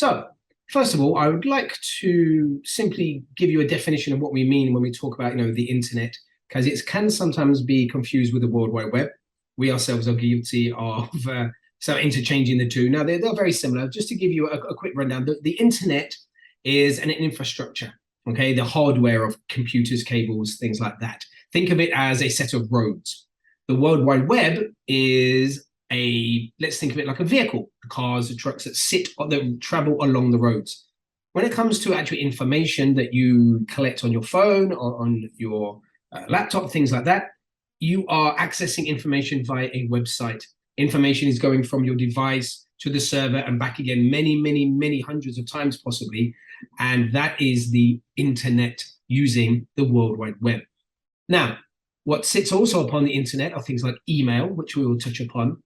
So, first of all, I would like to simply give you a definition of what we mean when we talk about, the internet, because it can sometimes be confused with the World Wide Web. We ourselves are guilty of interchanging the two. Now, they're very similar. Just to give you a quick rundown, the internet is an infrastructure, okay? The hardware of computers, cables, things like that. Think of it as a set of roads. The World Wide Web is let's think of it like a vehicle, the cars, the trucks that travel along the roads. When it comes to actual information that you collect on your phone or on your laptop, things like that, you are accessing information via a website. Information is going from your device to the server and back again many hundreds of times possibly, and that is the internet using the World Wide Web. Now, what sits also upon the internet are things like email, which we will touch upon,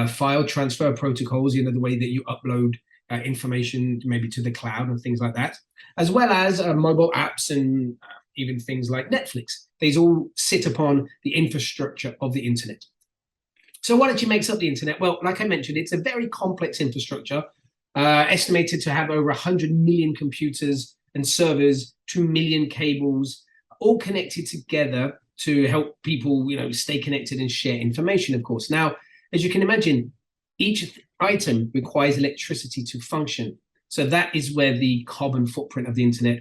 file transfer protocols, the way that you upload information maybe to the cloud and things like that, as well as mobile apps and even things like Netflix. These all sit upon the infrastructure of the internet. So what actually makes up the internet? Well, like I mentioned, it's a very complex infrastructure, estimated to have over 100 million computers and servers, 2 million cables, all connected together to help people, stay connected and share information, of course. Now, as you can imagine, each item requires electricity to function. So that is where the carbon footprint of the internet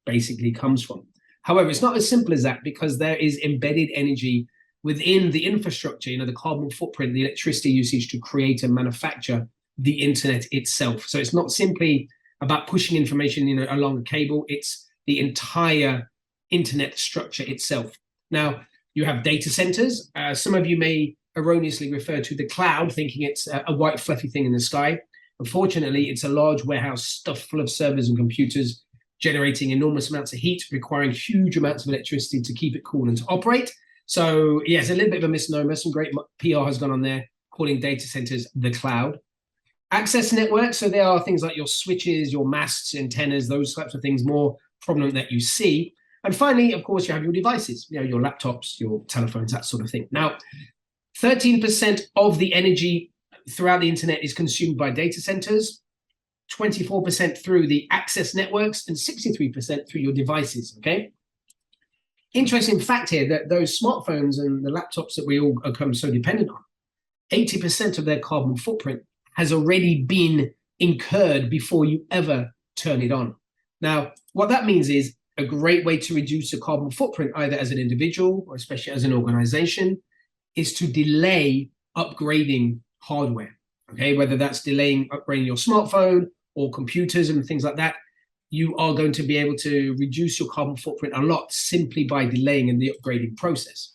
basically comes from. However, it's not as simple as that, because there is embedded energy within the infrastructure, the carbon footprint, the electricity usage to create and manufacture the internet itself. So it's not simply about pushing information along a cable, it's the entire internet structure itself. Now, you have data centers. Some of you may erroneously refer to the cloud, thinking it's a white fluffy thing in the sky. Unfortunately, it's a large warehouse stuffed full of servers and computers, generating enormous amounts of heat, requiring huge amounts of electricity to keep it cool and to operate. So yeah, it's a little bit of a misnomer. Some great PR has gone on there calling data centers the cloud. Access networks, so there are things like your switches, your masts, antennas, those types of things more prominent that you see. And finally, of course, you have your devices, your laptops, your telephones, that sort of thing. Now, 13% of the energy throughout the internet is consumed by data centers, 24% through the access networks, and 63% through your devices, okay? Interesting fact here that those smartphones and the laptops that we all become so dependent on, 80% of their carbon footprint has already been incurred before you ever turn it on. Now, what that means is a great way to reduce the carbon footprint, either as an individual or especially as an organization, is to delay upgrading hardware, okay? Whether that's delaying upgrading your smartphone or computers and things like that, you are going to be able to reduce your carbon footprint a lot simply by delaying in the upgrading process.